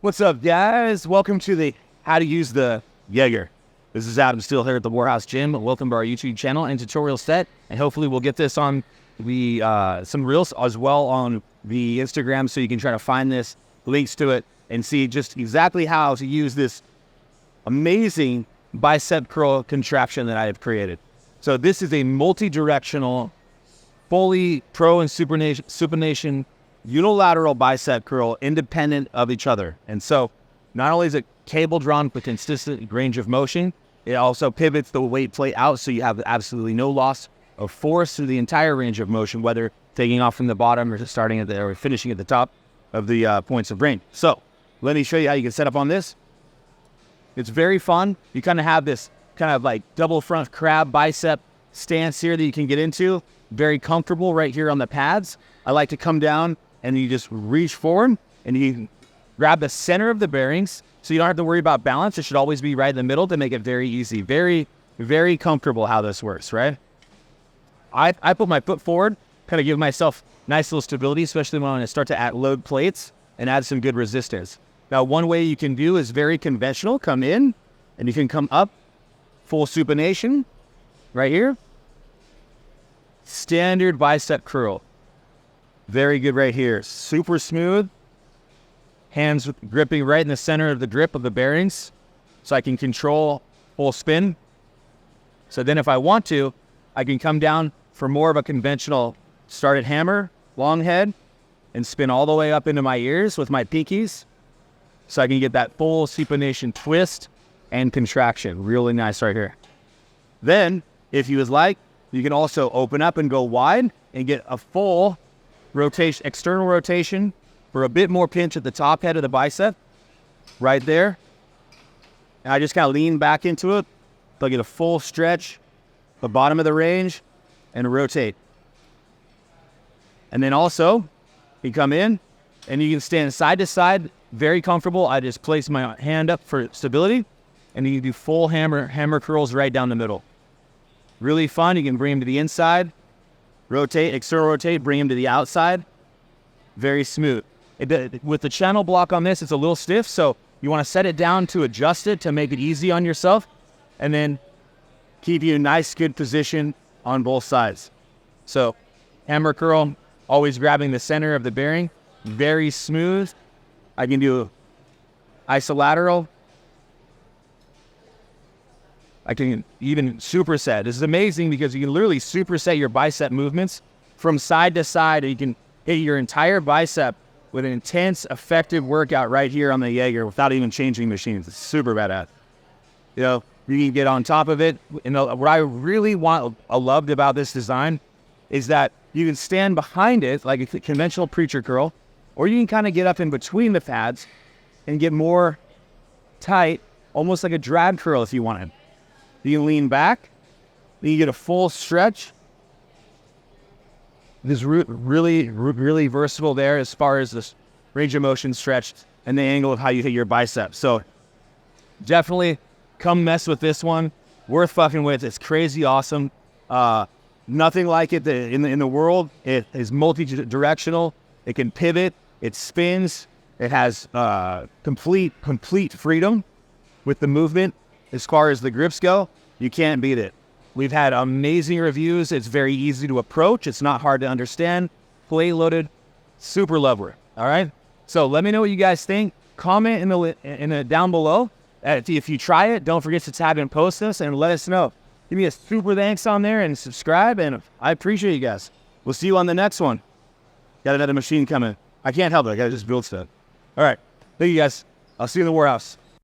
What's up, guys? Welcome to the how to use the Jaeger. This is Adam still here at the Warehouse Gym. Welcome to our YouTube channel and tutorial set. And hopefully we'll get this on the some reels as well on the Instagram, so you can try to find this, links to it, and see just exactly how to use this amazing bicep curl contraption that I have created. So this is a multi-directional, fully pro and supination unilateral bicep curl independent of each other. And so not only is it cable drawn for consistent range of motion, it also pivots the weight plate out so you have absolutely no loss of force through the entire range of motion, whether taking off from the bottom or starting at or finishing at the top of the points of range. So let me show you how you can set up on this. It's very fun. You kind of have this kind of like double front crab bicep stance here that you can get into. Very comfortable right here on the pads. I like to come down and you just reach forward and you can grab the center of the bearings so you don't have to worry about balance. It should always be right in the middle to make it very easy. Very, very comfortable how this works, right? I put my foot forward, kind of give myself nice little stability, especially when I start to load plates and add some good resistance. Now, one way you can do is very conventional. Come in and you can come up, full supination right here. Standard bicep curl. Very good right here. Super smooth. Hands gripping right in the center of the grip of the bearings so I can control full spin. So then if I want to, I can come down for more of a conventional started hammer, long head, and spin all the way up into my ears with my pinkies so I can get that full supination twist and contraction. Really nice right here. Then, if you would like, you can also open up and go wide and get a full rotation, external rotation for a bit more pinch at the top head of the bicep, right there. And I just kind of lean back into it. They'll get a full stretch, the bottom of the range, and rotate. And then also, you come in, and you can stand side to side, very comfortable. I just place my hand up for stability, and you can do full hammer curls right down the middle. Really fun. You can bring them to the inside, rotate, external rotate, bring them to the outside. Very smooth. With the channel block on this, it's a little stiff, so you want to set it down to adjust it to make it easy on yourself, and then keep you in nice, good position on both sides. So hammer curl, always grabbing the center of the bearing. Very smooth. I can do isolateral. I can even superset. This is amazing because you can literally superset your bicep movements from side to side. You can hit your entire bicep with an intense, effective workout right here on the Jaeger without even changing machines. It's super badass. You know, you can get on top of it. You know, what I really loved about this design is that you can stand behind it like a conventional preacher curl, or you can kind of get up in between the pads and get more tight, almost like a drag curl if you wanted. You can lean back, then you get a full stretch. This is really, really versatile there as far as this range of motion stretch and the angle of how you hit your biceps. So definitely come mess with this one. Worth fucking with. It's crazy awesome. Nothing like it in the world. It is multi-directional. It can pivot. It spins. It has complete freedom with the movement. As far as the grips go, you can't beat it. We've had amazing reviews. It's very easy to approach. It's not hard to understand. Plate loaded, super lover. All right. So let me know what you guys think. Comment in the down below. If you try it, don't forget to tag and post us and let us know. Give me a super thanks on there and subscribe. And I appreciate you guys. We'll see you on the next one. Got another machine coming. I can't help it. I gotta just build stuff. All right. Thank you guys. I'll see you in the warehouse.